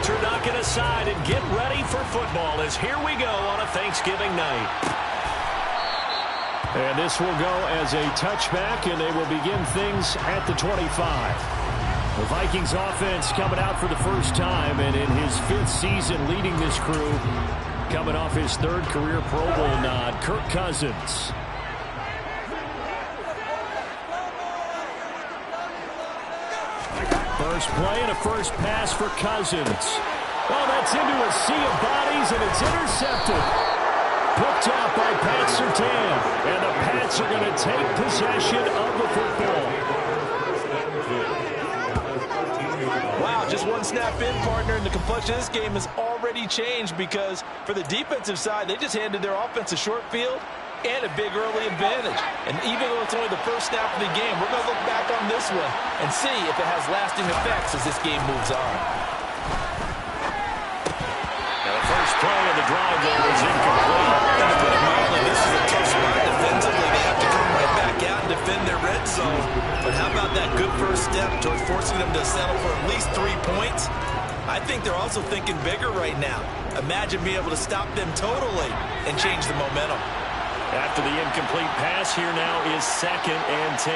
culture knocking aside and get ready for football as here we go on a Thanksgiving night. And this will go as a touchback, and they will begin things at the 25. The Vikings offense coming out for the first time, and in his 5th season leading this crew, coming off his 3rd career Pro Bowl nod, Kirk Cousins. First play and a first pass for Cousins. Oh, that's into a sea of bodies, and it's intercepted. Picked off by Pat Surtain, and the Pats are going to take possession of the football. Wow, just one snap in, partner, and the complexion of this game has already changed because for the defensive side, they just handed their offense a short field and a big early advantage. And even though it's only the first snap of the game, we're going to look back on this one and see if it has lasting effects as this game moves on. Now the first play of the drive there is incomplete. And to put it mildly, this is a tough spot defensively. They have to come right back out and defend their red zone. But how about that good first step towards forcing them to settle for at least 3 points? I think they're also thinking bigger right now. Imagine being able to stop them totally and change the momentum. After the incomplete pass, here now is 2nd and 10.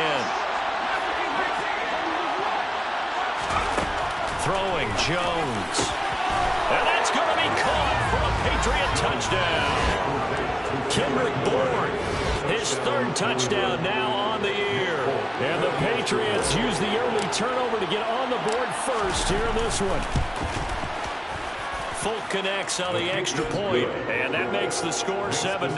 Throwing Jones. And that's going to be caught for a Patriot touchdown. Kendrick Bourne, his 3rd touchdown now on the year. And the Patriots use the early turnover to get on the board first here in this one. Folk connects on the extra point, and that makes the score 7-0.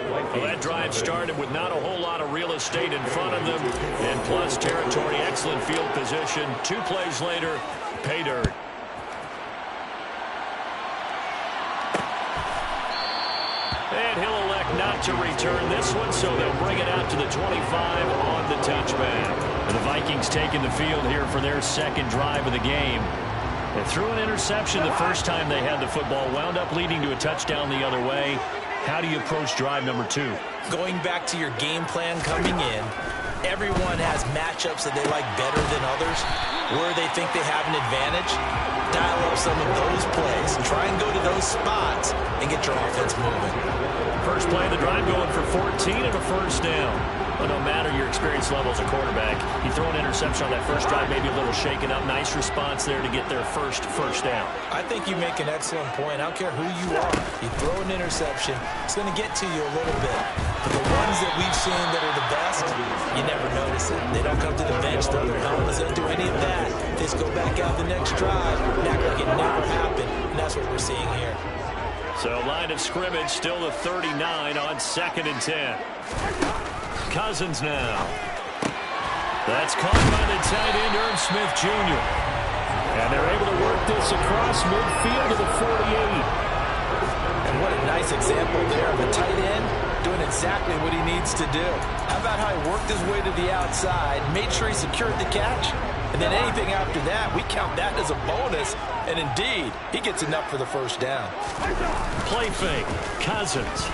Well, that drive started with not a whole lot of real estate in front of them, and plus territory, excellent field position. 2 plays later, pay dirt. And he'll elect not to return this one, so they'll bring it out to the 25 on the touchback. And the Vikings taking the field here for their 2nd drive of the game. They threw an interception the first time they had the football, wound up leading to a touchdown the other way. How do you approach drive number 2? Going back to your game plan coming in, everyone has matchups that they like better than others, where they think they have an advantage. Dial up some of those plays. Try and go to those spots and get your offense moving. First play of the drive going for 14 and a first down. But no matter your experience level as a quarterback, you throw an interception on that first drive, maybe a little shaken up. Nice response there to get their first down. I think you make an excellent point. I don't care who you are. You throw an interception, it's going to get to you a little bit. But the ones that we've seen that are the best, you never notice it. They don't come to the bench, throw their helmets, they don't do any of that. They just go back out the next drive and act like it never happened. And that's what we're seeing here. So line of scrimmage still the 39 on 2nd and 10. Cousins now. That's caught by the tight end, Irv Smith Jr. And they're able to work this across midfield to the 48. And what a nice example there of a tight end doing exactly what he needs to do. How about how he worked his way to the outside, made sure he secured the catch, and then anything after that, we count that as a bonus. And indeed, he gets enough for the first down. Play fake, Cousins.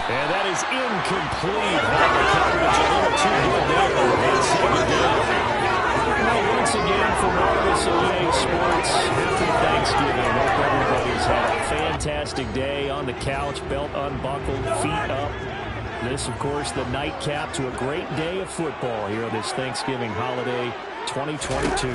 And that is incomplete. The coverage a little too good there. Well, once again, from all of us at EA Sports, happy Thanksgiving. Hope everybody's had a fantastic day on the couch, belt unbuckled, feet up. This, of course, the nightcap to a great day of football here this Thanksgiving holiday 2022.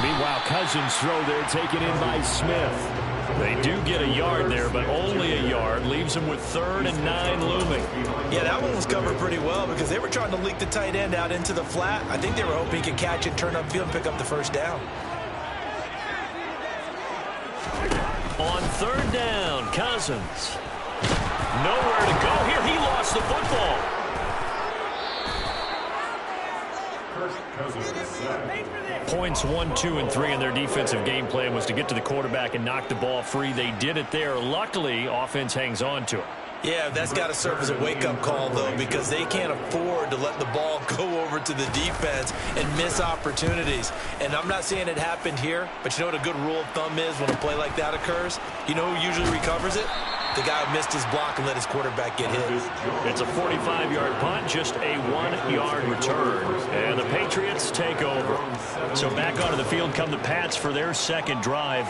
Meanwhile, Cousins throw there, taken in by Smith. They do get a yard there, but only a yard. Leaves them with 3rd and 9 looming. Yeah, that one was covered pretty well because they were trying to leak the tight end out into the flat. I think they were hoping he could catch it, turn upfield, and pick up the first down. On 3rd down, Cousins. Nowhere to go here. He lost the football. Points 1, 2, and 3 in their defensive game plan was to get to the quarterback and knock the ball free. They did it there. Luckily, offense hangs on to it. Yeah, that's got to serve as a wake-up call, though, because they can't afford to let the ball go over to the defense and miss opportunities. And I'm not saying it happened here, but you know what a good rule of thumb is when a play like that occurs? You know who usually recovers it? The guy missed his block and let his quarterback get hit. It's a 45-yard punt, just a 1-yard return. And the Patriots take over. So back onto the field come the Pats for their second drive.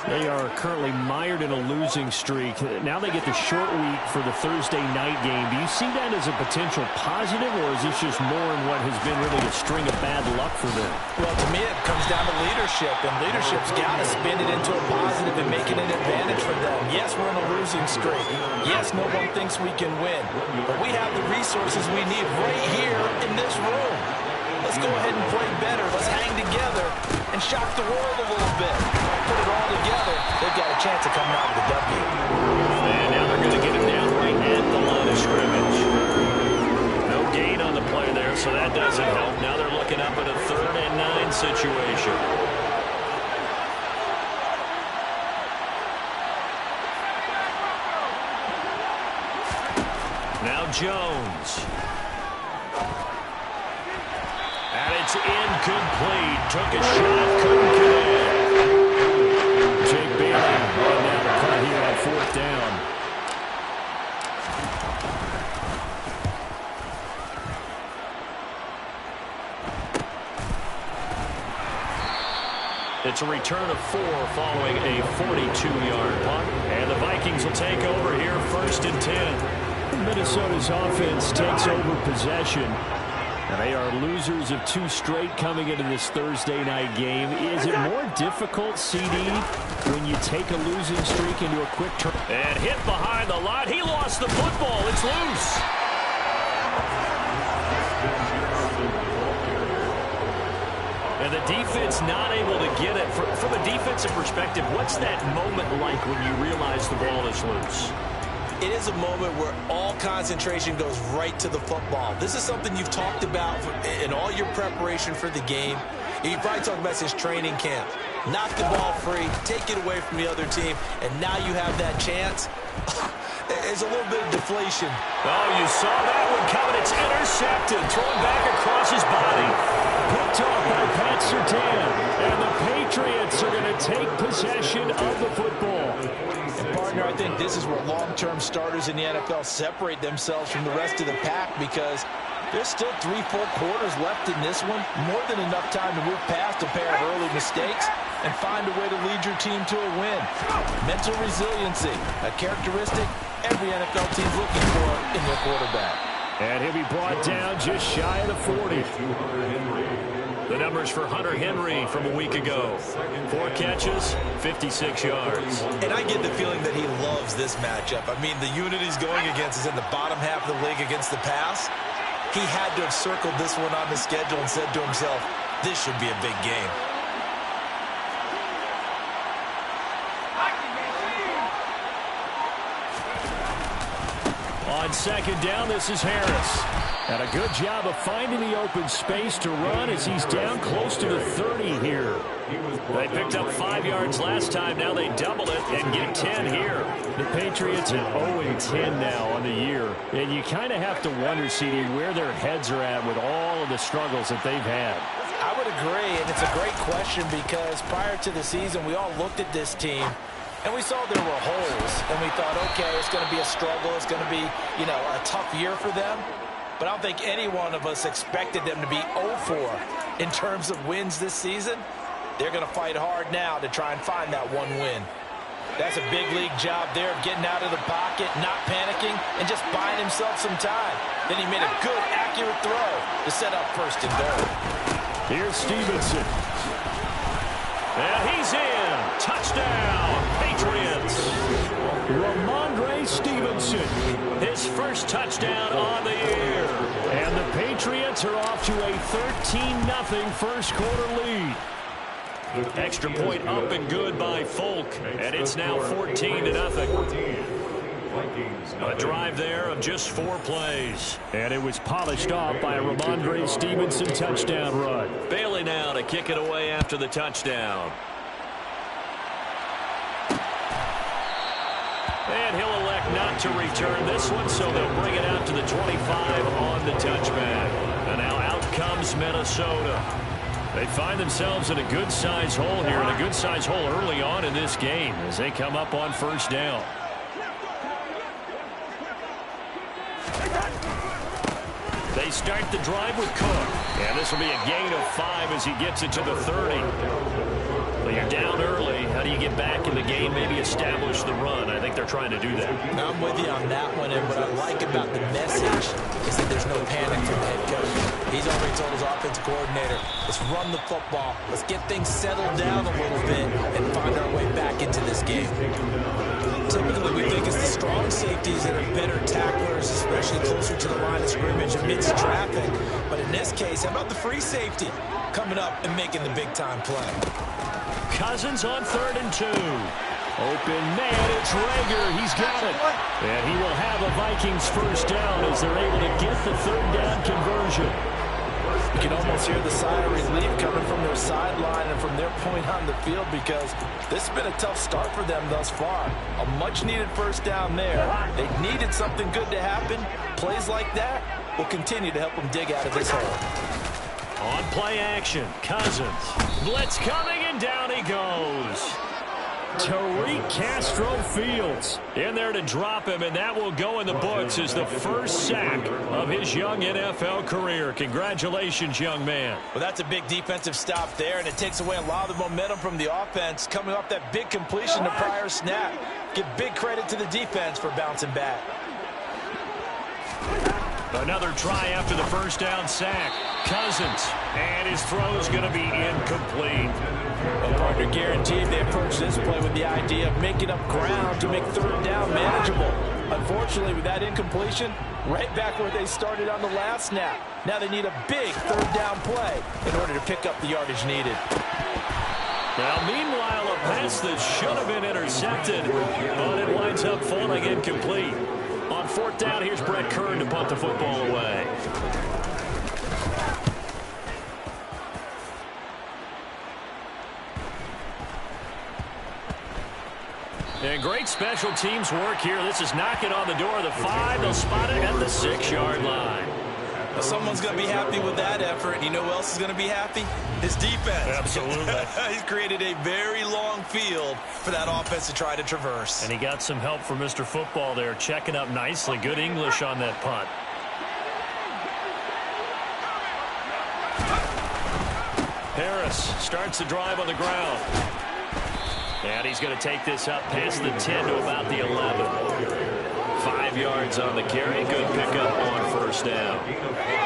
They are currently mired in a losing streak. Now they get the short week for the Thursday night game. Do you see that as a potential positive, or is this just more in what has been really a string of bad luck for them? Well, to me, it comes down to leadership, and leadership's got to spin it into a positive and make it an advantage for them. Yes, we're in a losing streak. Yes, no one thinks we can win, but we have the resources we need right here in this room. Let's go ahead and play better. Let's hang together and shock the world a little bit. Put it all together. They've got a chance of coming out with a W. And now they're going to get him down right at the line of scrimmage. No gain on the play there, so that doesn't help. Now they're looking up at a 3rd and 9 situation. Now Jones. And it's incomplete. Took a shot, couldn't connect. Jake Bailey on down the play here on 4th down. It's a return of 4 following a 42-yard punt. And the Vikings will take over here 1st and 10. Minnesota's offense takes over possession. And they are losers of 2 straight coming into this Thursday night game. Is it more difficult, CD, when you take a losing streak into a quick turn? And hit behind the line. He lost the football. It's loose. And the defense not able to get it. From a defensive perspective, what's that moment like when you realize the ball is loose? It is a moment where all concentration goes right to the football. This is something you've talked about in all your preparation for the game. You probably talked about since training camp. Knock the ball free, take it away from the other team, and now you have that chance. There's a little bit of deflation. Oh, you saw that one coming. It's intercepted, thrown back across his body. Picked off by Pat Surtain. And the Patriots are going to take possession of the football. And partner, I think this is where long-term starters in the NFL separate themselves from the rest of the pack, because there's still 3-4 quarters left in this one. More than enough time to move past a pair of early mistakes and find a way to lead your team to a win. Mental resiliency, a characteristic every NFL team's looking for in their quarterback. And he'll be brought down just shy of the 40. The numbers for Hunter Henry from a week ago. 4 catches, 56 yards. And I get the feeling that he loves this matchup. I mean, the unit he's going against is in the bottom half of the league against the pass. He had to have circled this one on the schedule and said to himself, this should be a big game. On 2nd down, this is Harris. And a good job of finding the open space to run as he's down close to the 30 here. They picked up 5 yards last time. Now they double it and get 10 here. The Patriots are 0-10 now on the year. And you kind of have to wonder, CD, where their heads are at with all of the struggles that they've had. I would agree, and it's a great question, because prior to the season, we all looked at this team and we saw there were holes, and we thought, okay, it's going to be a struggle. It's going to be, you know, a tough year for them. But I don't think any one of us expected them to be 0-4 in terms of wins this season. They're going to fight hard now to try and find that one win. That's a big league job there of getting out of the pocket, not panicking, and just buying himself some time. Then he made a good, accurate throw to set up 1st and goal. Here's Stevenson. And he's in. Touchdown, Patriots. Ramondre Stevenson, his first touchdown on the year. And the Patriots are off to a 13-0 first quarter lead. Extra point up and good by Folk. And it's now 14-0. A drive there of just 4 plays. And it was polished off by a Ramondre Stevenson touchdown run. Bailey now to kick it away after the touchdown. And he'll elect not to return this one, so they'll bring it out to the 25 on the touchback. And now out comes Minnesota. They find themselves in a good-sized hole here, and a good-sized hole early on in this game as they come up on 1st down. start the drive with Cook. And this will be a gain of 5 as he gets it to the 30. Well, you're down early. How do you get back in the game, maybe establish the run? I think they're trying to do that. I'm with you on that one, and what I like about the message is that there's no panic from the head coach. He's already told his offensive coordinator, let's run the football, let's get things settled down a little bit, and find our way back into this game. Typically, we think it's the strong safeties that are better tacklers, especially closer to the line of scrimmage amidst traffic. But in this case, how about the free safety coming up and making the big-time play? Cousins on 3rd and 2. Open man, it's Rager. He's got it. And he will have a Vikings first down as they're able to get the 3rd down conversion. You can almost hear the sigh of relief coming from their sideline and from their point on the field, because this has been a tough start for them thus far. A much-needed first down there. They needed something good to happen. Plays like that will continue to help them dig out of this hole. On play action, Cousins. Blitz coming, and down he goes. Tariq Castro-Fields in there to drop him, and that will go in the books as the first sack of his young NFL career. Congratulations, young man. Well, that's a big defensive stop there, and it takes away a lot of the momentum from the offense coming off that big completion the prior snap. Give big credit to the defense for bouncing back. Another try after the first down sack. Cousins, and his throw is going to be incomplete. Well, partner, guaranteed they approach this play with the idea of making up ground to make 3rd down manageable. Unfortunately, with that incompletion, right back where they started on the last snap. Now they need a big 3rd down play in order to pick up the yardage needed. Now, meanwhile, a pass that should have been intercepted, but it winds up falling incomplete. On 4th down, here's Brett Kern to punt the football away. And great special teams work here. This is knocking on the door of the 5. They'll spot it at the 6-yard line. Well, someone's going to be happy with that effort. You know who else is going to be happy? His defense. Absolutely. He's created a very long field for that offense to try to traverse. And he got some help from Mr. Football there, checking up nicely. Good English on that punt. Harris starts the drive on the ground. And he's going to take this up past the 10 to about the 11. 5 yards on the carry. Good pickup on first down.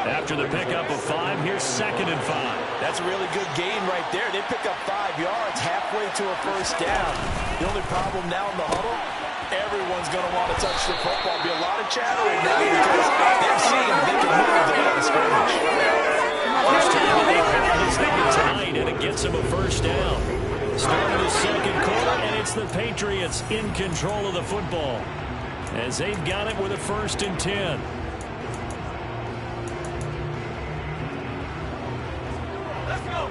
After the pickup of 5, here's 2nd and 5. That's a really good gain right there. They pick up 5 yards halfway to a first down. The only problem now in the huddle, everyone's going to want to touch the football. Be a lot of chattering now because they're seeing they can move the line of scrimmage. First time they have his number tonight, and it gets him a first down. Start of the 2nd quarter, and it's the Patriots in control of the football as they've got it with a 1st and 10. Let's go.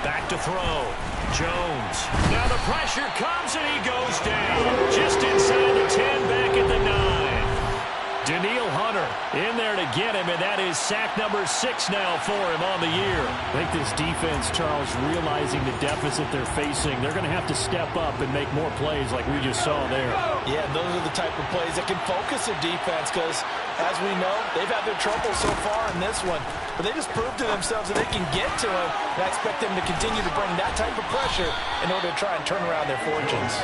Back to throw. Jones. Now the pressure comes, and he goes down. Just inside the 10, back at the 9. Daniil Hunter in there to get him, and that is sack number 6 now for him on the year. I think this defense, Charles, realizing the deficit they're facing, they're going to have to step up and make more plays like we just saw there. Yeah, those are the type of plays that can focus a defense because, as we know, they've had their trouble so far in this one. But they just proved to themselves that they can get to him, and I expect them to continue to bring that type of pressure in order to try and turn around their fortunes.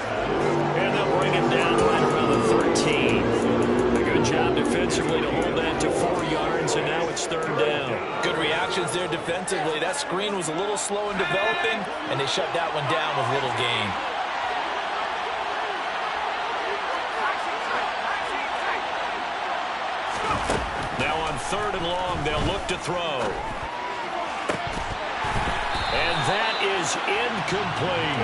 And they'll bring him down right around the 13. Good job defensively to hold that to 4 yards, and now it's 3rd down. Good reactions there defensively. That screen was a little slow in developing, and they shut that one down with little gain. Now on 3rd and long, they'll look to throw. And that is incomplete.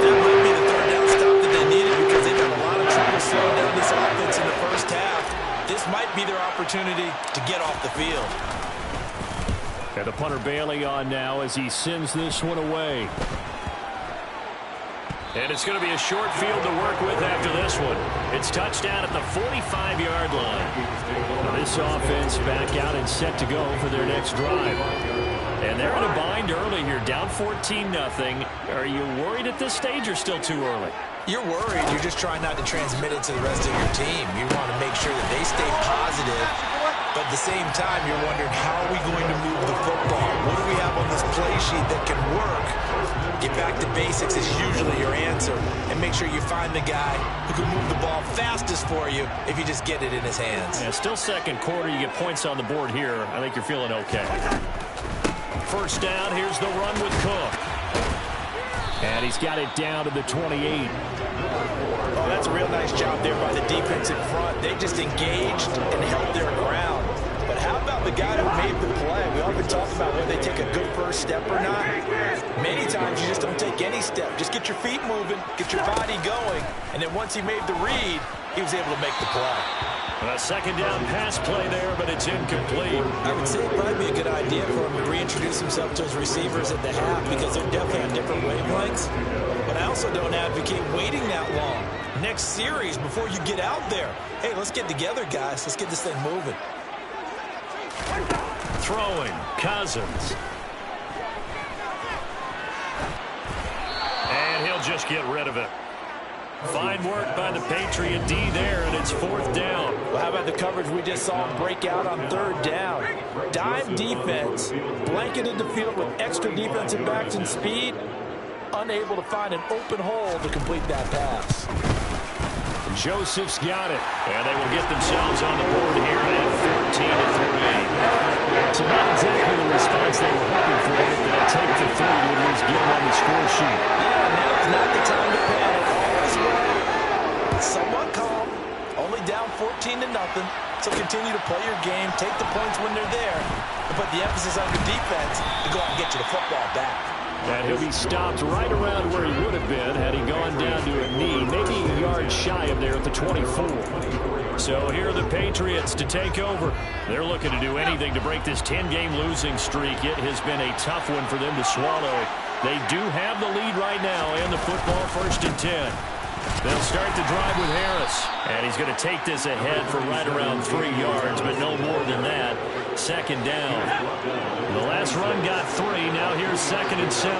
That might be the 3rd down stop that they needed because they've had a lot of trouble slowing down this offense in the first half. This might be their opportunity to get off the field. And the punter Bailey on now as he sends this one away. And it's going to be a short field to work with after this one. It's touchdown at the 45-yard line. Now this offense back out and set to go for their next drive. And they're in a bind early here, down 14-0. Are you worried at this stage or still too early? You're worried. You're just trying not to transmit it to the rest of your team. You want to make sure that they stay positive, but at the same time, you're wondering, how are we going to move the football? What do we have on this play sheet that can work? Get back to basics is usually your answer, and make sure you find the guy who can move the ball fastest for you if you just get it in his hands. Yeah, still second quarter. You get points on the board here. I think you're feeling okay. First down, here's the run with Cook. And he's got it down to the 28. Oh, that's a real nice job there by the defense in front. They just engaged and held their ground. But how about the guy who made the play? We often talk about whether they take a good first step or not. Many times you just don't take any step. Just get your feet moving, get your body going, and then once he made the read, he was able to make the play. A second down pass play there, but it's incomplete. I would say it'd probably be a good idea for him to reintroduce himself to his receivers at the half, because they're definitely on different wavelengths. But I also don't advocate waiting that long. Next series, before you get out there, hey, let's get together, guys. Let's get this thing moving. Throwing, Cousins. And he'll just get rid of it. Fine work by the Patriot D there, and it's fourth down. Well, how about the coverage we just saw him break out on third down? Dime defense, blanketed the field with extra defensive backs and speed, unable to find an open hole to complete that pass. Joseph's got it, and they will get themselves on the board here at 14-3. So not exactly the response they were hoping for, but they'll take the 3 to at least get them on the score sheet. Yeah, now's not the time to panic. Somewhat calm, only down 14-0, so continue to play your game, take the points when they're there, and put the emphasis on your defense to go out and get you the football back. And he'll be stopped right around where he would have been had he gone down to a knee, maybe a yard shy of there at the 24. So here are the Patriots to take over. They're looking to do anything to break this 10-game losing streak. It has been a tough one for them to swallow. They do have the lead right now, and the football 1st and 10. They'll start the drive with Harris. And he's going to take this ahead for right around 3 yards, but no more than that. Second down. The last run got 3. Now here's 2nd and 7.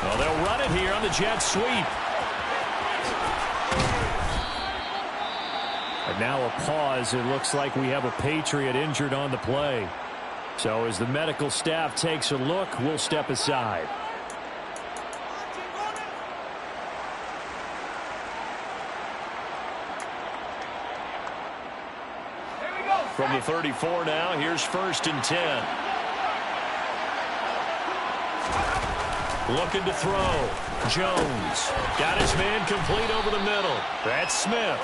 Well, they'll run it here on the jet sweep. And now a pause. It looks like we have a Patriot injured on the play. So as the medical staff takes a look, we'll step aside. From the 34 now, here's 1st and 10. Looking to throw. Jones got his man complete over the middle. That's Smith.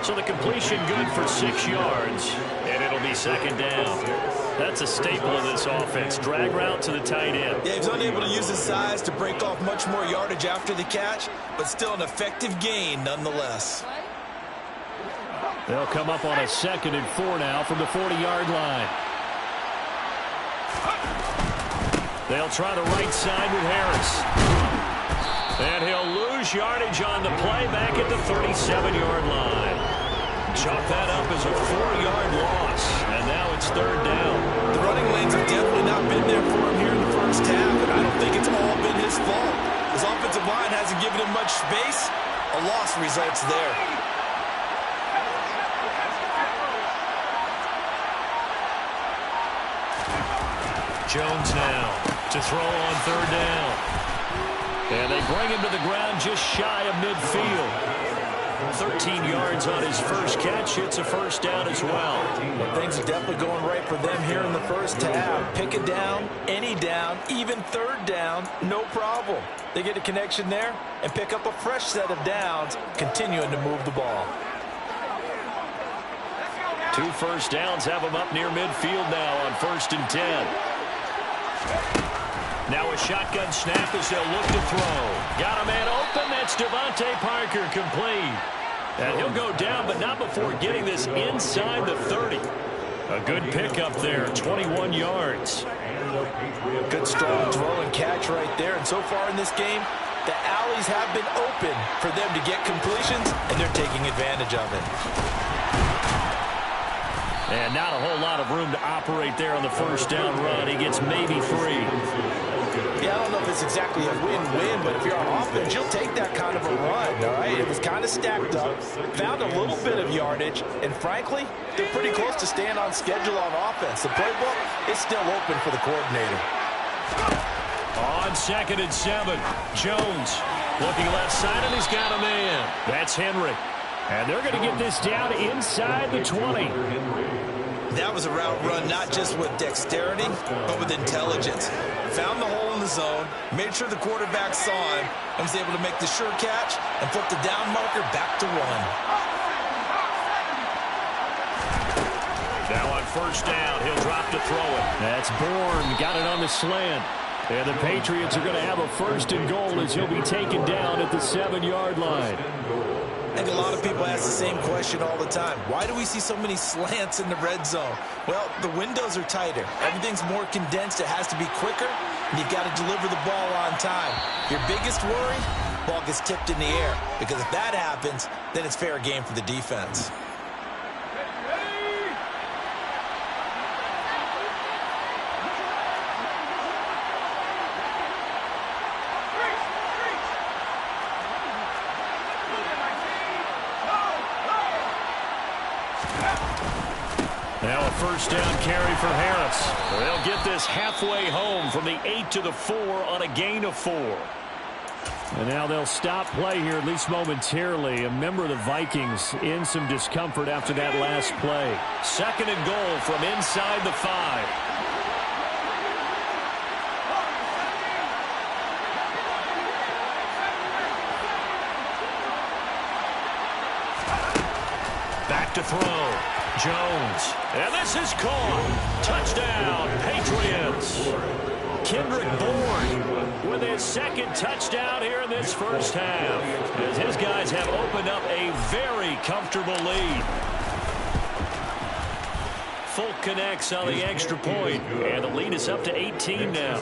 So the completion good for 6 yards, and it'll be 2nd down. That's a staple of this offense. Drag route to the tight end. Yeah, he's unable to use his size to break off much more yardage after the catch, but still an effective gain nonetheless. They'll come up on a 2nd and 4 now from the 40-yard line. They'll try the right side with Harris. And he'll lose yardage on the play back at the 37-yard line. Chalk that up as a 4-yard loss. And now it's 3rd down. The running lanes have definitely not been there for him here in the first half, and I don't think it's all been his fault. His offensive line hasn't given him much space. A loss results there. Jones now to throw on 3rd down. And they bring him to the ground just shy of midfield. 13 yards on his first catch. It's a 1st down as well. Well, things are definitely going right for them here in the first half. Pick it down, any down, even 3rd down, no problem. They get a connection there and pick up a fresh set of downs, continuing to move the ball. 2 first downs have him up near midfield now on 1st and 10. Now a shotgun snap as they'll look to throw. Got a man open. That's Devontae Parker complete. And he'll go down, but not before getting this inside the 30. A good pickup there, 21 yards. Good strong throw and catch right there. And so far in this game, the alleys have been open for them to get completions, and they're taking advantage of it. And not a whole lot of room to operate there on the first down run. He gets maybe 3. Yeah, I don't know if it's exactly a win-win, but if you're on offense, you'll take that kind of a run, all right? It was kind of stacked up, found a little bit of yardage, and frankly, they're pretty close to staying on schedule on offense. The playbook is still open for the coordinator. On 2nd and 7, Jones looking left side, and he's got a man. That's Henry. And they're going to get this down inside the 20. That was a route run not just with dexterity, but with intelligence. Found the hole in the zone, made sure the quarterback saw him, and was able to make the sure catch and flip the down marker back to 1. Now on first down, he'll drop to throw it. That's Bourne, got it on the slant. And the Patriots are going to have a 1st and goal as he'll be taken down at the 7-yard line. I think a lot of people ask the same question all the time. Why do we see so many slants in the red zone? Well, the windows are tighter. Everything's more condensed. It has to be quicker, and you've got to deliver the ball on time. Your biggest worry, ball gets tipped in the air, because if that happens, then it's fair game for the defense. Now a 1st down carry for Harris. They'll get this halfway home from the 8 to the 4 on a gain of 4. And now they'll stop play here, at least momentarily. A member of the Vikings in some discomfort after that last play. 2nd and goal from inside the 5. Back to throw. Jones. And this is caught. Touchdown, Patriots. Kendrick Bourne with his 2nd touchdown here in this first half, as his guys have opened up a very comfortable lead. Folk connects on the extra point, and the lead is up to 18 now.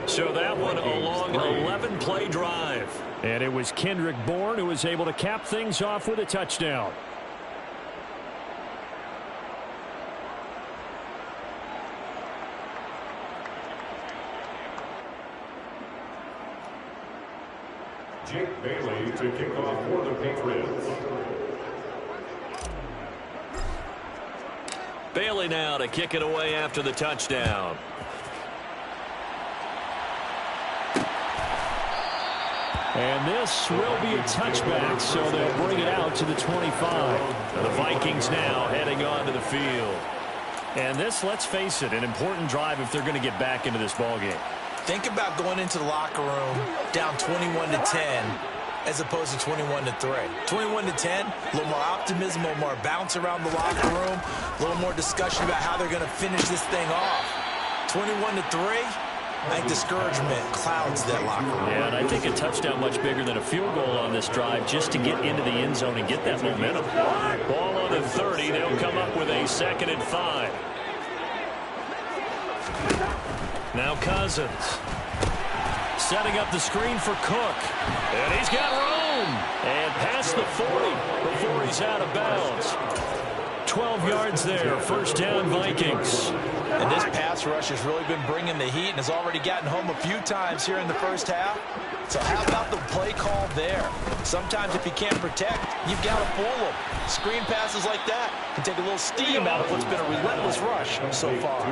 So that one a long 11-play drive. And it was Kendrick Bourne who was able to cap things off with a touchdown. Jake Bailey to kick off for the Patriots. Bailey now to kick it away after the touchdown. And this will be a touchback, so they'll bring it out to the 25. The Vikings now heading onto the field. And this, let's face it, an important drive if they're going to get back into this ballgame. Think about going into the locker room down 21-10 as opposed to 21-3. 21-10, a little more optimism, a little more bounce around the locker room, a little more discussion about how they're going to finish this thing off. 21-3, I think discouragement clouds that locker room. Yeah, and I think a touchdown much bigger than a field goal on this drive just to get into the end zone and get that momentum. Ball on the 30. They'll come up with a 2nd and 5. Now Cousins. Setting up the screen for Cook. And he's got room. And past the 40 before he's out of bounds. 12 yards there. 1st down, Vikings. And this pass rush has really been bringing the heat and has already gotten home a few times here in the first half. So how about the play call there? Sometimes if you can't protect, you've got to fool them. Screen passes like that can take a little steam out of what's been a relentless rush so far.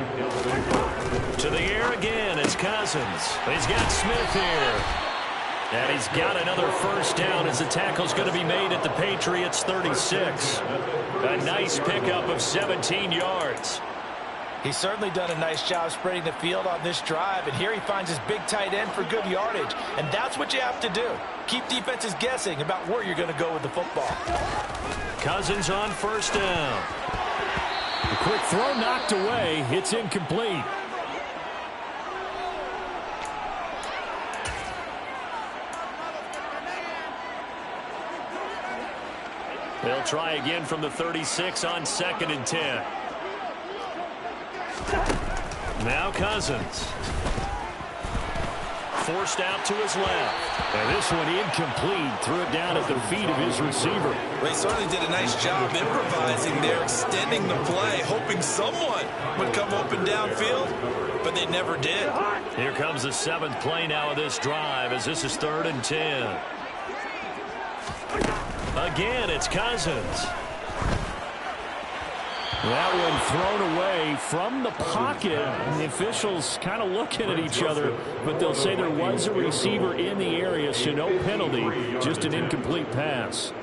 To the air again, it's Cousins. He's got Smith here. And he's got another 1st down as the tackle's going to be made at the Patriots 36. A nice pickup of 17 yards. He's certainly done a nice job spreading the field on this drive, and here he finds his big tight end for good yardage. And that's what you have to do. Keep defenses guessing about where you're going to go with the football. Cousins on 1st down. A quick throw knocked away. It's incomplete. They'll try again from the 36 on 2nd and 10. Now Cousins. forced out to his left. And this one incomplete. Threw it down at the feet of his receiver. They certainly did a nice job improvising there, extending the play, hoping someone would come open downfield, but they never did. Here comes the 7th play now of this drive as this is 3rd and 10. Again, it's Cousins. That one thrown away from the pocket. And the officials kind of looking at each other, but they'll say there was a receiver in the area, so no penalty, just an incomplete pass.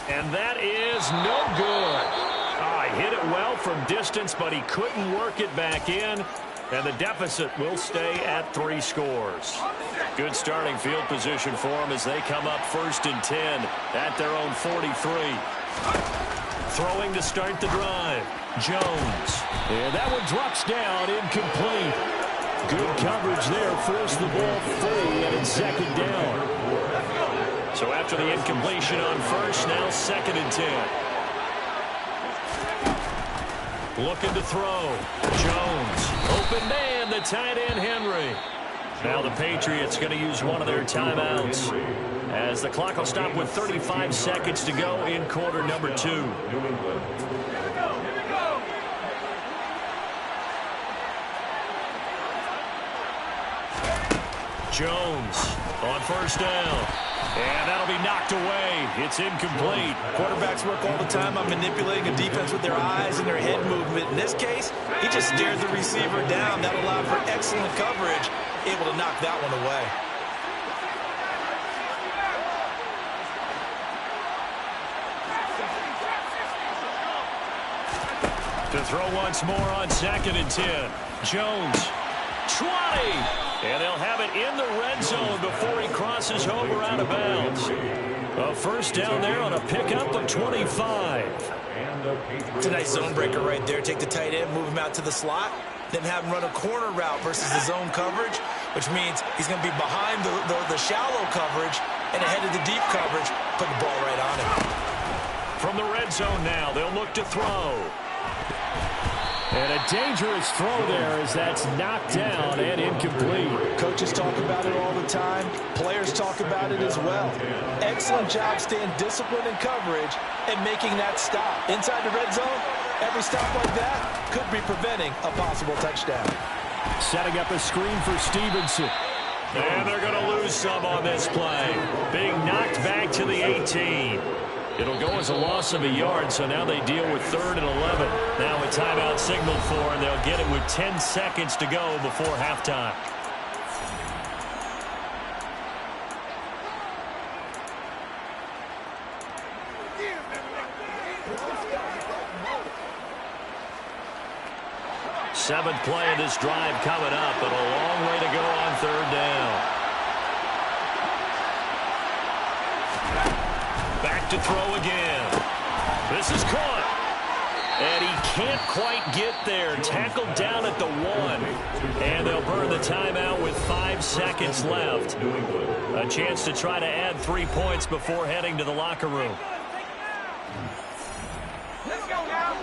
And that is no good. He hit it well from distance, but he couldn't work it back in. And the deficit will stay at 3 scores. Good starting field position for them as they come up 1st and 10 at their own 43. Throwing to start the drive. Jones. And that one drops down, incomplete. Good coverage there, forced the ball free, and it's 2nd down. So after the incompletion on 1st, now 2nd and 10. Looking to throw. Jones. Open man, the tight end, Henry. Now the Patriots going to use one of their timeouts as the clock will stop with 35 seconds to go in quarter number 2. Jones on 1st down. And that'll be knocked away. It's incomplete. Quarterbacks work all the time on manipulating a defense with their eyes and their head movement. In this case, he just stared the receiver down. That allowed for excellent coverage, able to knock that one away. To throw once more on 2nd and 10. Jones. 20. And they'll have it in the red zone before he crosses over out of bounds. A 1st down there on a pickup of 25. It's a nice zone breaker right there. Take the tight end, move him out to the slot, then have him run a corner route versus the zone coverage, which means he's going to be behind the shallow coverage and ahead of the deep coverage. Put the ball right on him. From the red zone now, they'll look to throw. And a dangerous throw there as that's knocked down and incomplete. Coaches talk about it all the time. Players talk about it as well. Excellent job staying disciplined in coverage and making that stop. Inside the red zone, every stop like that could be preventing a possible touchdown. Setting up a screen for Stevenson. And they're going to lose some on this play. Being knocked back to the 18. It'll go as a loss of a yard, so now they deal with 3rd and 11. Now a timeout signaled for, and they'll get it with 10 seconds to go before halftime. Seventh play of this drive coming up, but a long way to go on 3rd down. Back to throw again. This is caught. And he can't quite get there. Tackled down at the 1. And they'll burn the timeout with 5 seconds left. A chance to try to add 3 points before heading to the locker room. Let's go now.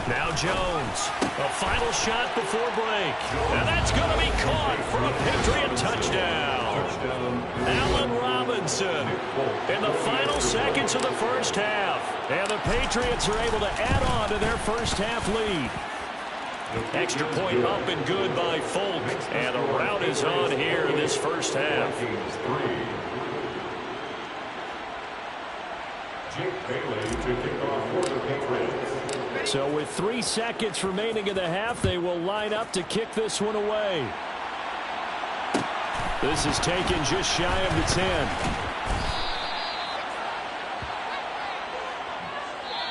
Now Jones, a final shot before break. And that's going to be caught for a Patriot touchdown. Allen Robinson in the final seconds of the 1st half. And the Patriots are able to add on to their 1st half lead. Extra point up and good by Folk. And the rout is on here in this 1st half. Jake Bailey to kick off for the Patriots. So with 3 seconds remaining in the half, they will line up to kick this one away. This is taken just shy of the 10.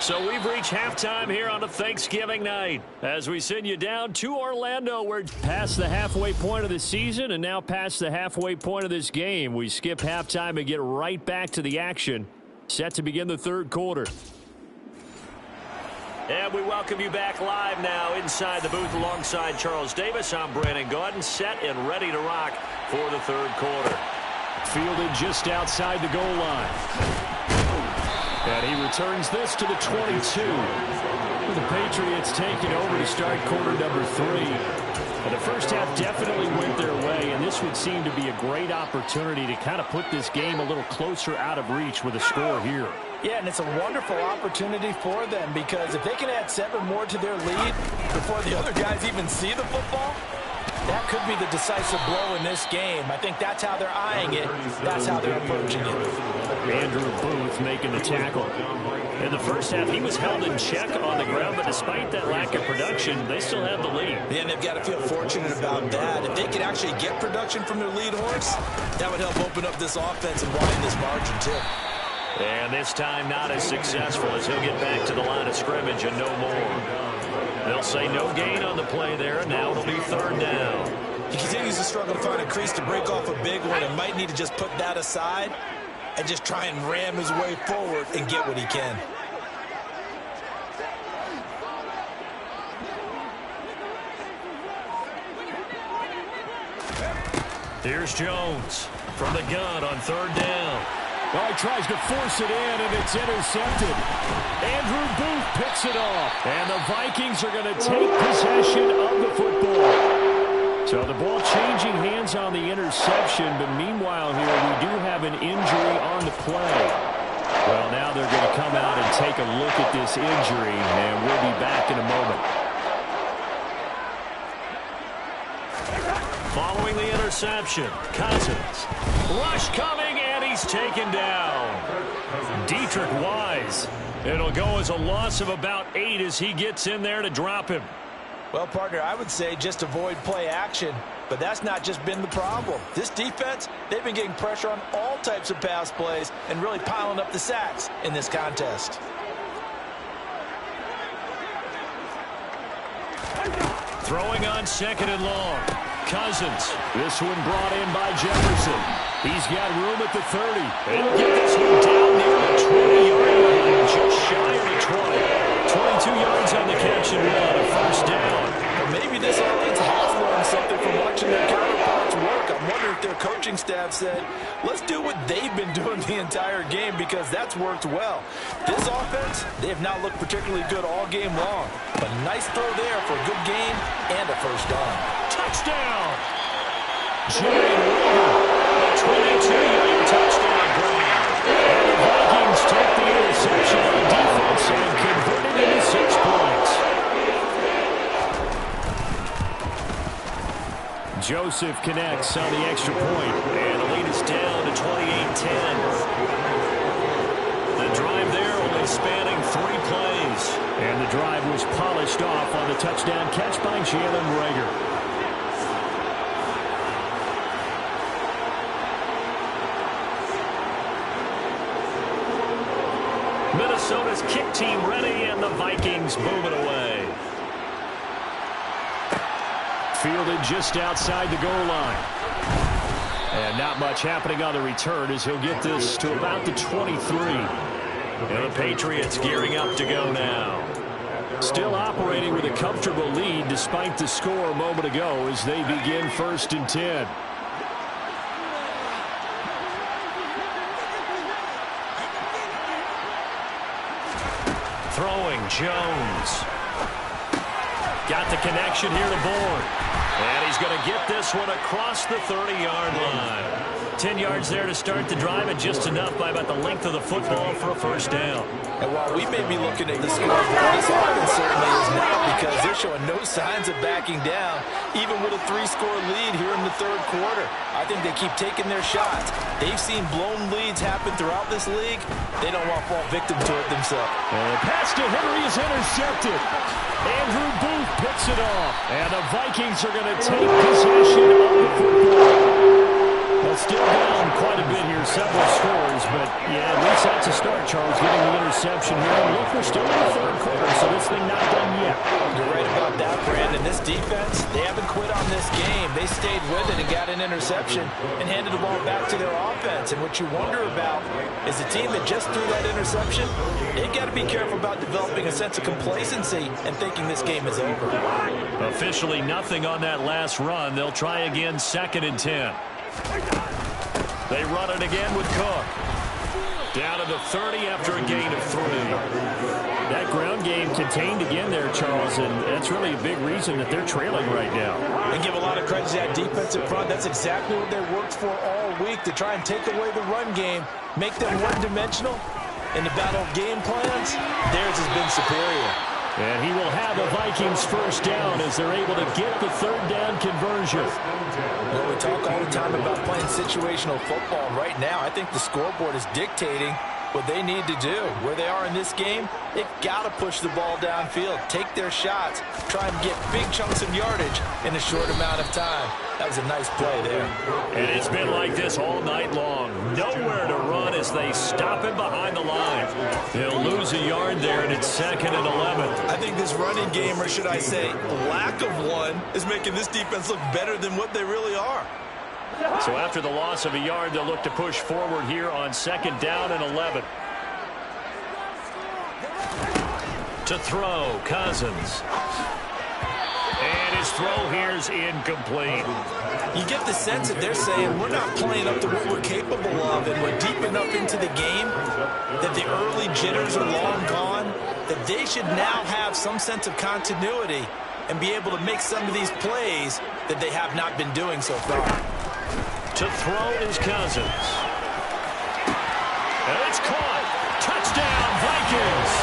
So we've reached halftime here on a Thanksgiving night as we send you down to Orlando. We're past the halfway point of the season and now past the halfway point of this game. We skip halftime and get right back to the action. Set to begin the 3rd quarter. And we welcome you back live now inside the booth alongside Charles Davis. I'm Brandon Gaudin, set and ready to rock for the 3rd quarter. Fielded just outside the goal line. And he returns this to the 22. The Patriots taking over to start quarter number 3. And the first half definitely went their way, and this would seem to be a great opportunity to kind of put this game a little closer out of reach with a score here. Yeah, and it's a wonderful opportunity for them, because if they can add 7 more to their lead before the other guys even see the football, that could be the decisive blow in this game. I think that's how they're eyeing it. That's how they're approaching it. Andrew Booth making the tackle. In the first half, he was held in check on the ground, but despite that lack of production, they still have the lead. And they've got to feel fortunate about that. If they could actually get production from their lead horse, that would help open up this offense and widen this margin too. And this time not as successful, as he'll get back to the line of scrimmage and no more. They'll say no gain on the play there, and now it'll be 3rd down. He continues to struggle to find a crease to break off a big one, and might need to just put that aside and just try and ram his way forward and get what he can. Here's Jones from the gun on 3rd down. Well, he tries to force it in, and it's intercepted. Andrew Booth picks it off, and the Vikings are going to take possession of the football. So the ball changing hands on the interception, but meanwhile here we do have an injury on the play. Well, now they're going to come out and take a look at this injury, and we'll be back in a moment. Following the interception, Cousins. Rush coming, and he's taken down. Dietrich Wise. It'll go as a loss of about 8 as he gets in there to drop him. Well, partner, I would say just avoid play action, but that's not just been the problem. This defense, they've been getting pressure on all types of pass plays and really piling up the sacks in this contest. Throwing on 2nd and long. Cousins. This one brought in by Jefferson. He's got room at the 30. He'll get this one down near the 20-yard line, just shy of the 20. 22 yards on the catch and run, a 1st down. But maybe this offense has learned something from watching their counterparts work. I'm wondering if their coaching staff said, let's do what they've been doing the entire game, because that's worked well. This offense, they have not looked particularly good all game long. But nice throw there for a good game and a 1st down. Touchdown! Jerry Lega, a 22-yard touchdown grab. And the Vikings take the interception on defense and convert it into 6 points. Joseph connects on the extra point, and the lead is down to 28-10. The drive there only spanning 3 plays. And the drive was polished off on the touchdown catch by Jalen Reagor. Minnesota's kick team ready, and the Vikings move it away. Fielded just outside the goal line. And not much happening on the return as he'll get this to about the 23. And the Patriots gearing up to go now. Still operating with a comfortable lead despite the score a moment ago as they begin 1st and 10. Throwing, Jones. Got the connection here to Bourne. And he's going to get this one across the 30-yard line. 10 yards there to start the drive, and just enough by about the length of the football for a 1st down. And while we may be looking at the score, this offense certainly is not, because they're showing no signs of backing down, even with a 3-score lead here in the 3rd quarter. I think they keep taking their shots. They've seen blown leads happen throughout this league. They don't want to fall victim to it themselves. And the pass to Henry is intercepted. Andrew Booth picks it off. And the Vikings are going to take possession of the football. Well, still down quite a bit here, several scores, but yeah, at least that's a start, Charles, getting the interception here. And look, we're still in the 3rd quarter, so this thing not done yet. You're right about that, Brandon. This defense, they haven't quit on this game. They stayed with it and got an interception and handed the ball back to their offense. And what you wonder about is a team that just threw that interception, they've got to be careful about developing a sense of complacency and thinking this game is over. Officially nothing on that last run. They'll try again, 2nd and 10. They run it again with Cook. Down to the 30 after a gain of 3. That ground game contained again there, Charles, and that's really a big reason that they're trailing right now. They give a lot of credit to that defensive front. That's exactly what they worked for all week, to try and take away the run game, make them one-dimensional. In the battle of game plans, theirs has been superior. And he will have a Vikings first down as they're able to get the third down conversion. Well, we talk all the time about playing situational football. Right now, I think the scoreboard is dictating what they need to do. Where they are in this game, they've got to push the ball downfield, take their shots, try and get big chunks of yardage in a short amount of time. That was a nice play there. And it's been like this all night long. Nowhere to run as they stop him behind the line. They'll lose a yard there, and it's 2nd and 11. I think this running game, or should I say lack of one, is making this defense look better than what they really are. So after the loss of a yard, they'll look to push forward here on 2nd down and 11. To throw, Cousins. And his throw here is incomplete. You get the sense that they're saying we're not playing up to what we're capable of, and we're deep enough into the game that the early jitters are long gone, that they should now have some sense of continuity and be able to make some of these plays that they have not been doing so far. To throw is Cousins. And it's caught. Touchdown, Vikings.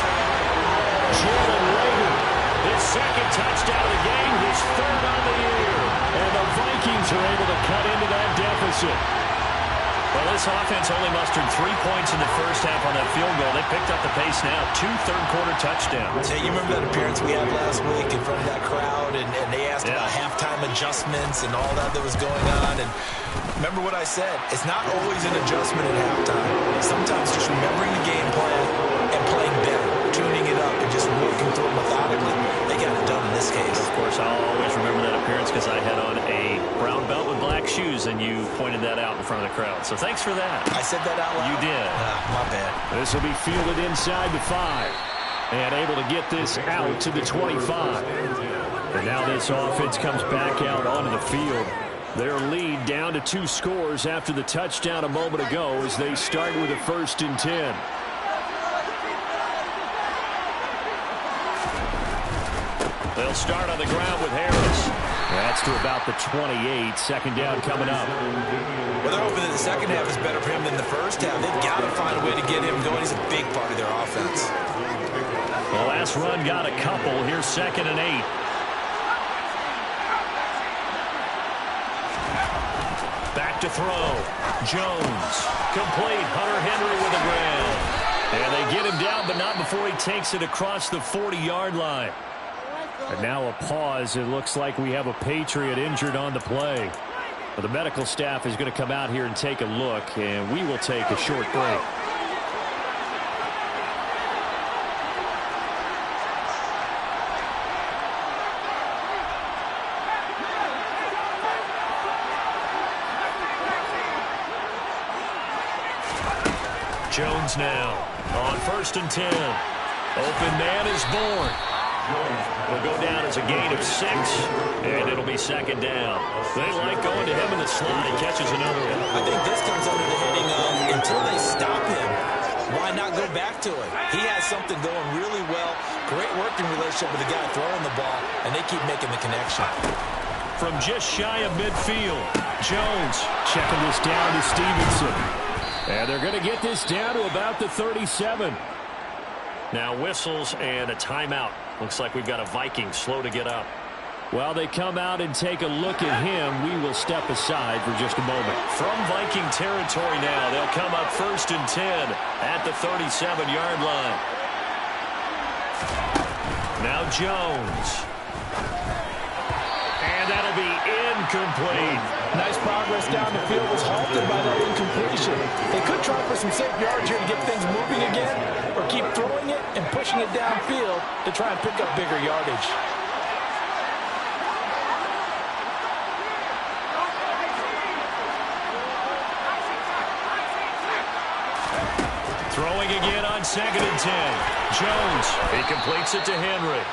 Lega, his 2nd touchdown of the game, his 3rd on the year. And the Vikings are able to cut into that deficit. Well, this offense only mustered 3 points in the first half on that field goal. They picked up the pace now. 2 third-quarter touchdowns. Hey, you remember that appearance we had last week in front of that crowd, and they asked about halftime adjustments and all that was going on. And remember what I said. It's not always an adjustment at halftime. Sometimes just remembering the game plan and playing better, tuning it up, and just working through it methodically. They got it done in this case. Of course, I'll always remember that appearance because I had on a brown belt with black shoes, and you pointed that out in front of the crowd. So thanks for that. I said that out loud? You did. My bad. This will be fielded inside the 5. And able to get this out to the 25. And now this offense comes back out onto the field. Their lead down to 2 scores after the touchdown a moment ago as they start with a 1st and 10. They'll start on the ground with Harris. That's to about the 28. 2nd down coming up. Well, they're hoping that the second half is better for him than the first half. They've got to find a way to get him going. He's a big part of their offense. The last run got a couple. Here's 2nd and 8. Back to throw. Jones. Complete. Hunter Henry with a grab. And they get him down, but not before he takes it across the 40-yard line. And now a pause. It looks like we have a Patriot injured on the play. But the medical staff is going to come out here and take a look, and we will take a short break. Jones now on 1st and 10. Open man is born. Will go down as a gain of 6, and it'll be 2nd down. They like going to him in the slot. He catches another one. I think this comes under the heading of until they stop him, why not go back to it? He has something going really well. Great working relationship with the guy throwing the ball, and they keep making the connection. From just shy of midfield, Jones checking this down to Stevenson. And they're going to get this down to about the 37. Now whistles and a timeout. Looks like we've got a Viking slow to get up. While they come out and take a look at him, we will step aside for just a moment. From Viking territory now, they'll come up 1st and 10 at the 37-yard line. Now Jones. And that'll be incomplete. Nice progress down the field was halted by that incompletion. They could try for some safe yards here to get things moving again, or keep throwing it and pushing it downfield to try and pick up bigger yardage. Throwing again on 2nd and 10. Jones, he completes it to Henry.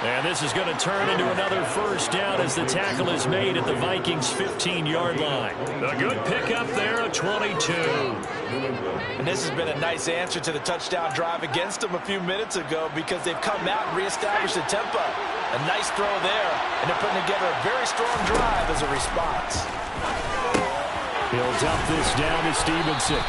And this is going to turn into another first down as the tackle is made at the Vikings' 15-yard line. A good pickup there, a 22. And this has been a nice answer to the touchdown drive against them a few minutes ago because they've come out and reestablished the tempo. A nice throw there, and they're putting together a very strong drive as a response. He'll dump this down to Stevenson.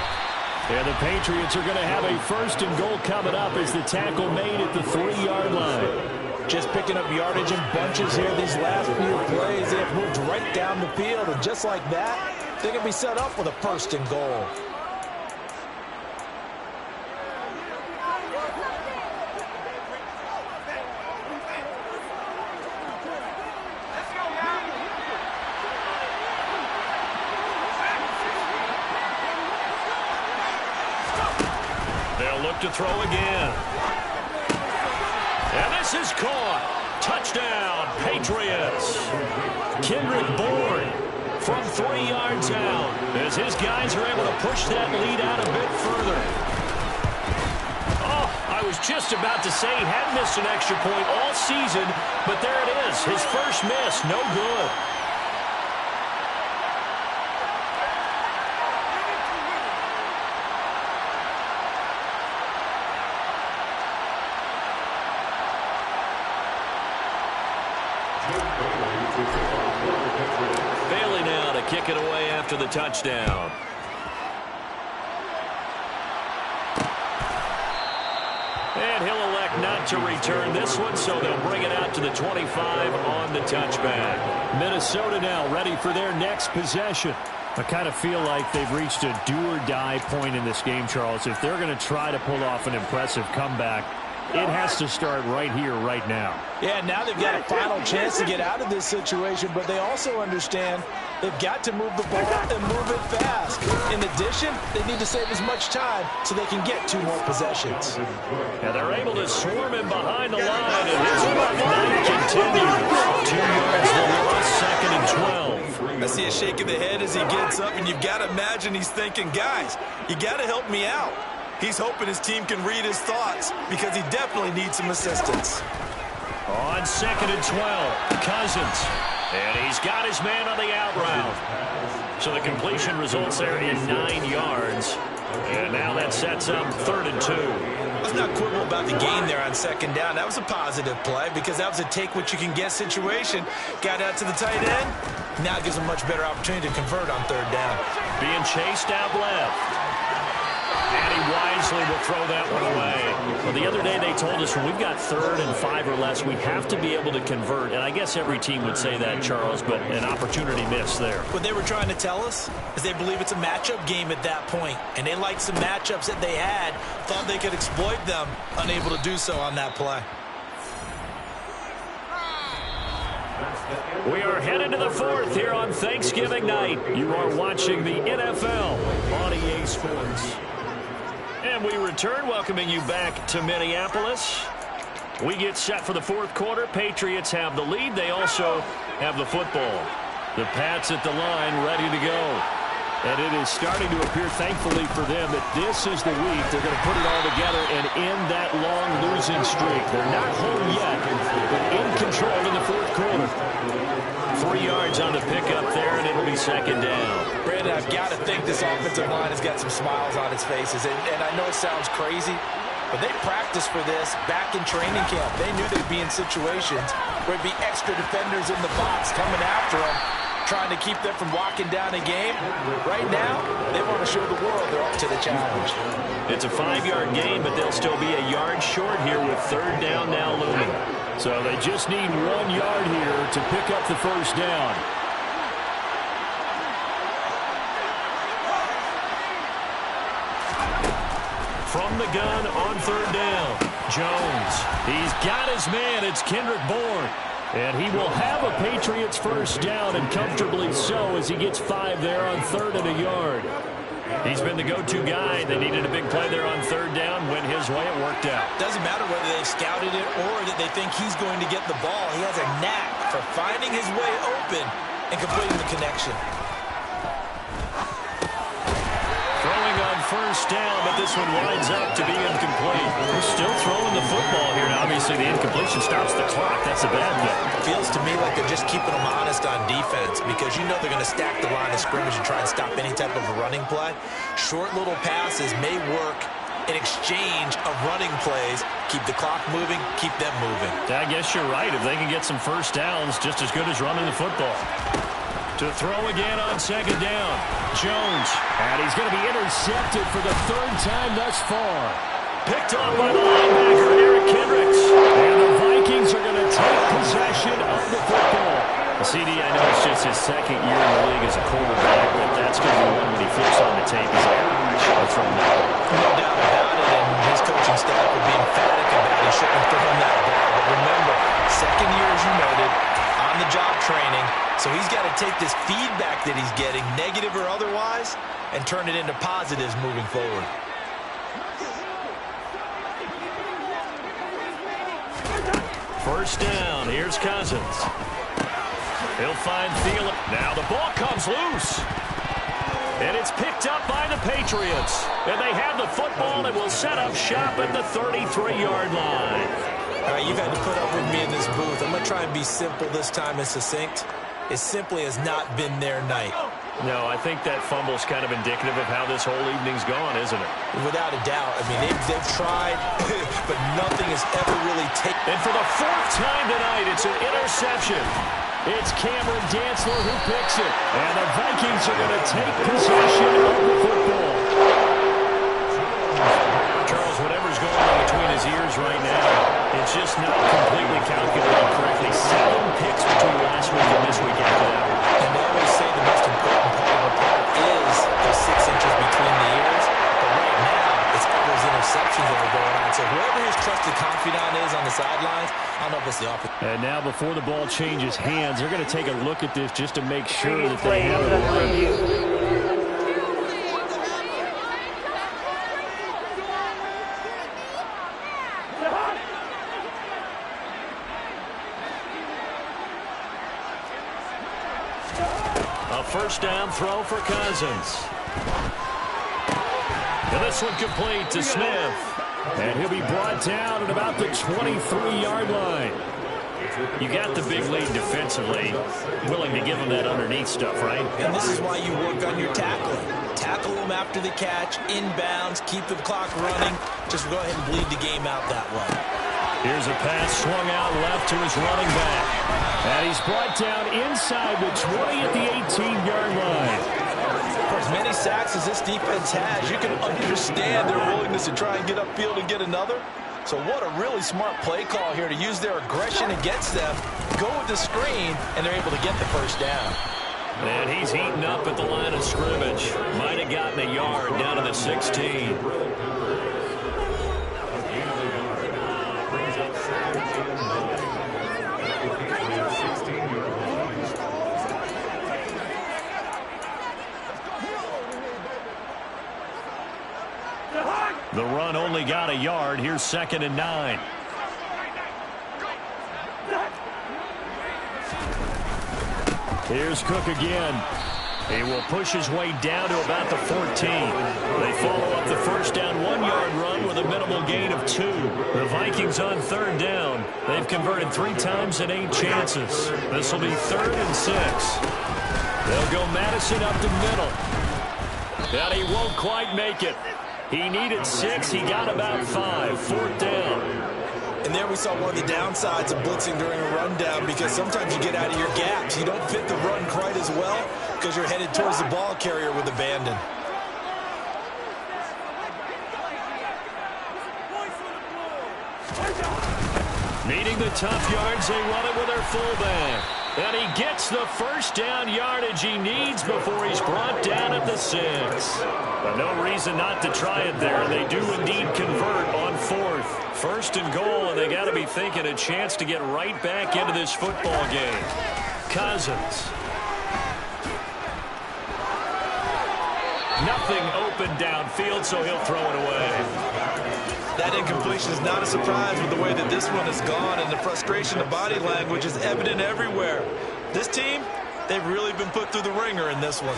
And the Patriots are going to have a first and goal coming up as the tackle made at the 3-yard line. Just picking up yardage in bunches here these last few plays. They have moved right down the field, and just like that, they can be set up with a first and goal. They'll look to throw again. And this is caught. Touchdown, Patriots. Kendrick Bourne from 3 yards out as his guys are able to push that lead out a bit further. Oh, I was just about to say he hadn't missed an extra point all season, but there it is. His first miss, no good. Bailey now to kick it away after the touchdown. And he'll elect not to return this one, so they'll bring it out to the 25 on the touchback. Minnesota now ready for their next possession. I kind of feel like they've reached a do-or-die point in this game, Charles. If they're going to try to pull off an impressive comeback, it has to start right here, right now. Yeah, now they've got a final chance to get out of this situation, but they also understand they've got to move the ball and move it fast. In addition, they need to save as much time so they can get 2 more possessions. And they're able to swarm him behind the line, and his night continues. 2 yards for loss, 2nd and 12. I see a shake of the head as he gets up, and you've got to imagine he's thinking, guys, you got to help me out. He's hoping his team can read his thoughts because he definitely needs some assistance. On 2nd and 12, Cousins. And he's got his man on the out route. So the completion results there in 9 yards. And now that sets up 3rd and 2. Let's not quibble about the gain there on 2nd down. That was a positive play because that was a take-what-you-can-get situation. Got out to the tight end. Now it gives him a much better opportunity to convert on 3rd down. Being chased out left. And he wisely will throw that one away. Well, the other day they told us when we've got 3rd and 5 or less, we have to be able to convert. And I guess every team would say that, Charles, but an opportunity missed there. What they were trying to tell us is they believe it's a matchup game at that point. And they liked some matchups that they had, thought they could exploit them, unable to do so on that play. We are headed to the 4th here on Thanksgiving night. You are watching the NFL on EA Sports. And we return, welcoming you back to Minneapolis. We get set for the 4th quarter. Patriots have the lead. They also have the football. The Pats at the line, ready to go. And it is starting to appear, thankfully for them, that this is the week they're going to put it all together and end that long losing streak. They're not home yet, but in control in the 4th quarter. 3 yards on the pickup there, and it'll be 2nd down. Brandon, I've got to think this offensive line has got some smiles on its faces. And I know it sounds crazy, but they practiced for this back in training camp. They knew they'd be in situations where it'd be extra defenders in the box coming after them, trying to keep them from walking down a game. Right now, they want to show the world they're up to the challenge. It's a 5-yard gain, but they'll still be a yard short here with 3rd down now looming. So they just need 1 yard here to pick up the first down. From the gun on 3rd down, Jones. He's got his man. It's Kendrick Bourne. And he will have a Patriots first down, and comfortably so, as he gets 5 there on 3rd and a yard. He's been the go-to guy. They needed a big play there on 3rd down. Went his way. It worked out. Doesn't matter whether they scouted it or that they think he's going to get the ball. He has a knack for finding his way open and completing the connection. Throwing on 1st down, but this one winds up to be incomplete. They're still throwing the football here. Now, obviously, Obviously, the incompletion stops the clock. That's a bad thing. Feels to me like they're just keeping them honest on defense because you know they're going to stack the line of scrimmage and try and stop any type of a running play. Short little passes may work in exchange of running plays. Keep the clock moving, keep them moving. I guess you're right. If they can get some first downs, just as good as running the football. To throw again on second down. Jones. And he's going to be intercepted for the third time thus far. Picked up by the linebacker, Eric Kendricks. And the Vikings are going to take possession of the football. CD, I know it's just his second year in the league as a quarterback, but that's going to be one when he flips on the tape. He's like, I'll throw him that ball. No doubt about it, and his coaching staff will be emphatic about he shouldn't have thrown that ball. But remember, second year, as you noted, on-the-job training, so he's got to take this feedback that he's getting, negative or otherwise, and turn it into positives moving forward. First down, here's Cousins. He'll find Thielen. Now the ball comes loose. And it's picked up by the Patriots. And they have the football and will set up shop at the 33-yard line. All right, you've had to put up with me in this booth. I'm going to try and be simple this time and succinct. It simply has not been their night. No, I think that fumble's kind of indicative of how this whole evening's gone, isn't it? Without a doubt. I mean, they've tried, but nothing has ever really taken. And for the fourth time tonight, it's an interception. It's Cameron Dantzler who picks it. And the Vikings are going to take possession of the football. Charles, whatever's going on between his ears right now, it's just not completely calculated correctly. 7 picks between last week and this week after that. And they always say the most important part of a part is those 6 inches between the ears. But right now, it's all those interceptions that are going on. So whoever his trusted confidant is on the sidelines, I don't know if it's the opposite. And now before the ball changes hands, they're going to take a look at this just to make sure that they have it right. First down throw for Cousins. And this one complete to Smith. And he'll be brought down at about the 23-yard line. You got the big lead defensively, willing to give them that underneath stuff, right? And this is why you work on your tackling. Tackle them after the catch, inbounds, keep the clock running. Just go ahead and bleed the game out that way. Here's a pass swung out left to his running back. And he's brought down inside the 20 at the 18-yard line. For as many sacks as this defense has, you can understand their willingness to try and get upfield and get another. So what a really smart play call here to use their aggression against them, go with the screen, and they're able to get the first down. And he's heating up at the line of scrimmage. Might have gotten a yard down to the 16. The run only got a yard. Here's 2nd and 9. Here's Cook again. He will push his way down to about the 14. They follow up the first down 1-yard run with a minimal gain of 2. The Vikings on 3rd down. They've converted 3 times in 8 chances. This will be 3rd and 6. They'll go Madison up the middle. And he won't quite make it. He needed 6. He got about 5. 4th down. And there we saw one of the downsides of blitzing during a rundown, because sometimes you get out of your gaps. You don't fit the run quite as well because you're headed towards the ball carrier with abandon. Needing the tough yards, they run it with their fullback. And he gets the first down yardage he needs before he's brought down at the 6. But no reason not to try it there. They do indeed convert on 4th. 1st and goal, and they got to be thinking a chance to get right back into this football game. Cousins. Nothing open downfield, so he'll throw it away. That incompletion is not a surprise with the way that this one has gone, and the frustration of body language is evident everywhere. This team, they've really been put through the ringer in this one.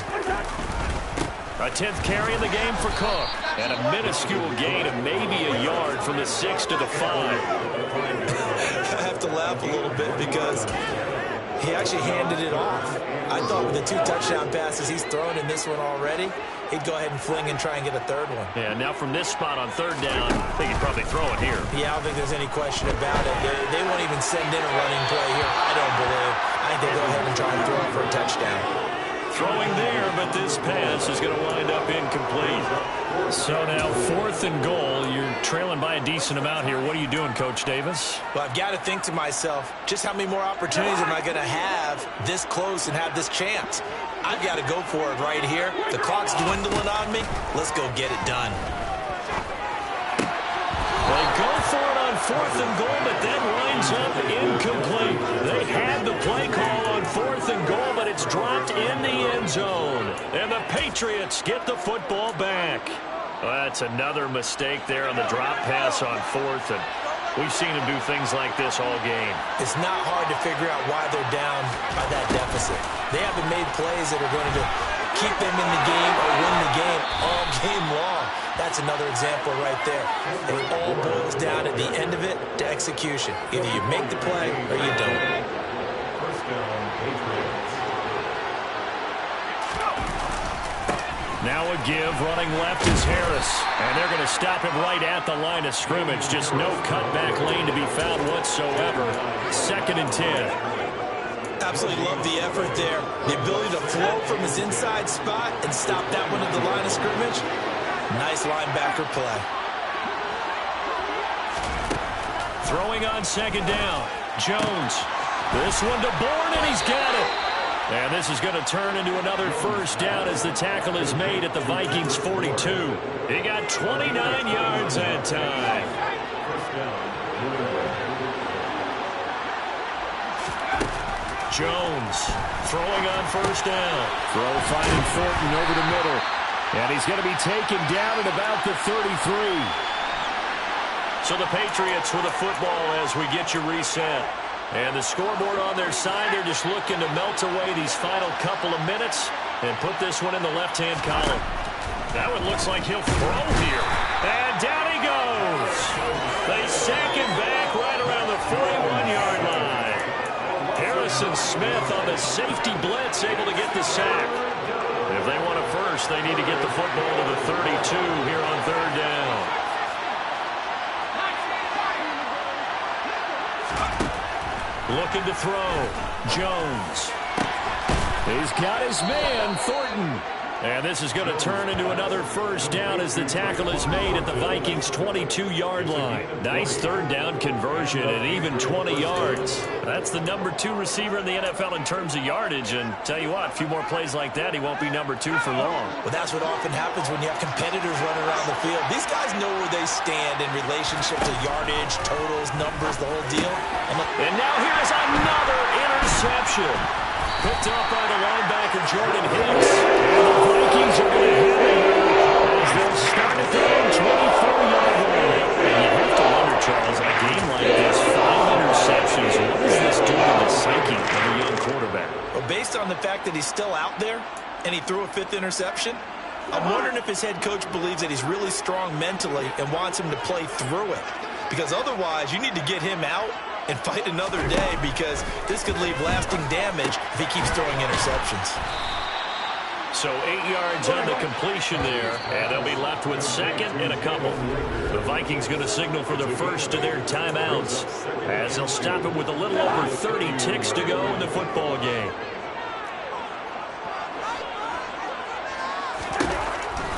A 10th carry in the game for Cook. And a minuscule gain of maybe a yard from the 6 to the 5. I have to laugh a little bit because he actually handed it off. I thought with the 2 touchdown passes he's thrown in this one already, he'd go ahead and fling and try and get a 3rd one. Yeah, now from this spot on 3rd down, I think he'd probably throw it here. Yeah, I don't think there's any question about it. They won't even send in a running play here, I don't believe. I think they'll go ahead and try and throw it for a touchdown. Throwing there, but this pass is going to wind up incomplete. So now 4th and goal. You're trailing by a decent amount here. What are you doing, Coach Davis? Well, I've got to think to myself, just how many more opportunities am I going to have this close and have this chance? I've got to go for it right here. The clock's dwindling on me. Let's go get it done. They go for it on 4th and goal, but that winds up incomplete. They had the play call on 4th and goal, but it's dropped in the end zone. And the Patriots get the football back. Well, that's another mistake there on the drop pass on 4th, and we've seen him do things like this all game. It's not hard to figure out why they're down by that deficit. They haven't made plays that are going to keep them in the game or win the game all game long. That's another example right there. It all boils down at the end of it to execution. Either you make the play or you don't. First down, Patriots. Now a give, running left is Harris. And they're going to stop him right at the line of scrimmage. Just no cutback lane to be found whatsoever. 2nd and 10. Absolutely love the effort there. The ability to flow from his inside spot and stop that one at the line of scrimmage. Nice linebacker play. Throwing on 2nd down. Jones. This one to Bourne, and he's got it. And this is going to turn into another 1st down as the tackle is made at the Vikings 42. He got 29 yards that time. First down. Jones throwing on 1st down. Throw finding Thornton over the middle. And he's going to be taken down at about the 33. So the Patriots with the football as we get you reset. And the scoreboard on their side, they're just looking to melt away these final couple of minutes and put this one in the left-hand column. That one looks like he'll throw here. And down he goes. They sack him back right around the 41-yard line. Harrison Smith on the safety blitz able to get the sack. If they want it first, they need to get the football to the 32 here on 3rd down. Looking to throw. Jones. He's got his man, Thornton. And this is going to turn into another 1st down as the tackle is made at the Vikings' 22-yard line. Nice 3rd down conversion and even 20 yards. That's the number 2 receiver in the NFL in terms of yardage. And tell you what, a few more plays like that, he won't be number 2 for long. Well, that's what often happens when you have competitors running around the field. These guys know where they stand in relationship to yardage, totals, numbers, the whole deal. And now here's another interception. Picked up by the linebacker, Jordan Hicks. And the Vikings are going to have it as they'll start at their own 24-yard line. And you have to wonder, Charles, a game like this, 5 interceptions, what does this do to the psyche of a young quarterback? Well, based on the fact that he's still out there and he threw a 5th interception, I'm wondering if his head coach believes that he's really strong mentally and wants him to play through it. Because otherwise, you need to get him out and fight another day, because this could leave lasting damage if he keeps throwing interceptions. So 8 yards on the completion there, and they'll be left with 2nd and a couple. The Vikings going to signal for the first of their timeouts as they'll stop it with a little over 30 ticks to go in the football game.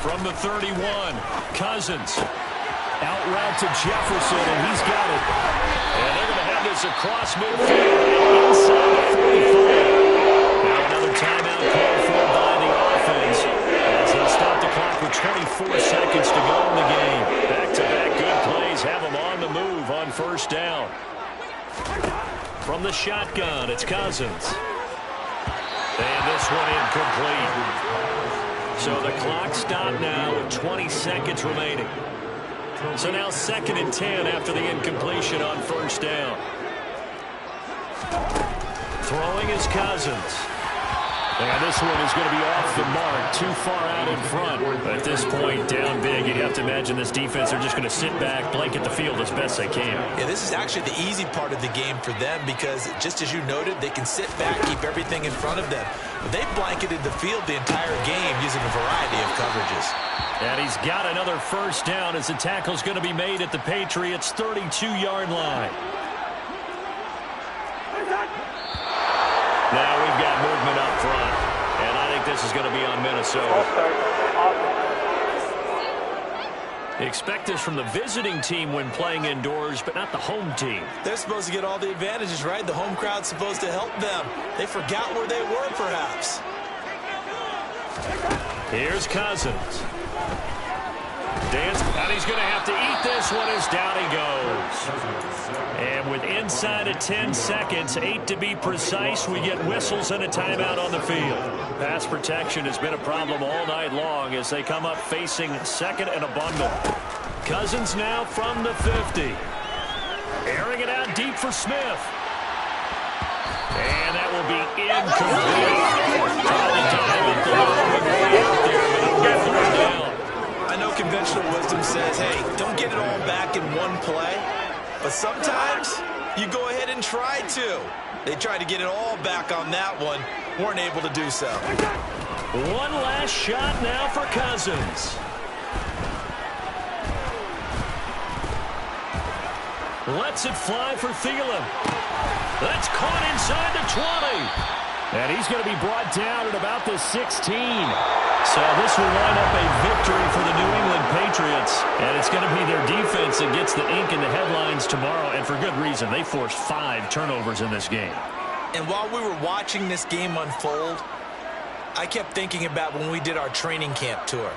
From the 31, Cousins. Out route to Jefferson, and he's got it. And they're going to have this across midfield inside the 45. Now another timeout called for by the offense as they'll stop the clock with 24 seconds to go in the game. Back-to-back good plays have them on the move on 1st down. From the shotgun, it's Cousins. And this one incomplete. So the clock stopped now with 20 seconds remaining. So now 2nd and 10 after the incompletion on 1st down. Throwing is Cousins. And this one is going to be off the mark, too far out in front. At this point, down big, you'd have to imagine this defense are just going to sit back, blanket the field as best they can. Yeah, this is actually the easy part of the game for them because, just as you noted, they can sit back, keep everything in front of them. But they blanketed the field the entire game using a variety of coverages. And he's got another first down as the tackle's going to be made at the Patriots' 32-yard line. Now we've got movement up front, and I think this is going to be on Minnesota. Expect this from the visiting team when playing indoors, but not the home team. They're supposed to get all the advantages, right? The home crowd's supposed to help them. They forgot where they were, perhaps. Here's Cousins. And he's going to have to eat this one as down he goes. And with inside of 10 seconds, 8 to be precise, we get whistles and a timeout on the field. Pass protection has been a problem all night long as they come up facing second and a bundle. Cousins now from the 50. Airing it out deep for Smith. And that will be incomplete. Probably dive at the long way out there, but he'll get through down. I know conventional wisdom says, hey, don't get it all back in one play. But sometimes you go ahead and try to. They tried to get it all back on that one. Weren't able to do so. One last shot now for Cousins. Lets it fly for Thielen. That's caught inside the 20. And he's going to be brought down at about the 16. So this will line up a victory for the New England Patriots. And it's going to be their defense that gets the ink in the headlines tomorrow. And for good reason. They forced 5 turnovers in this game. And while we were watching this game unfold, I kept thinking about when we did our training camp tour.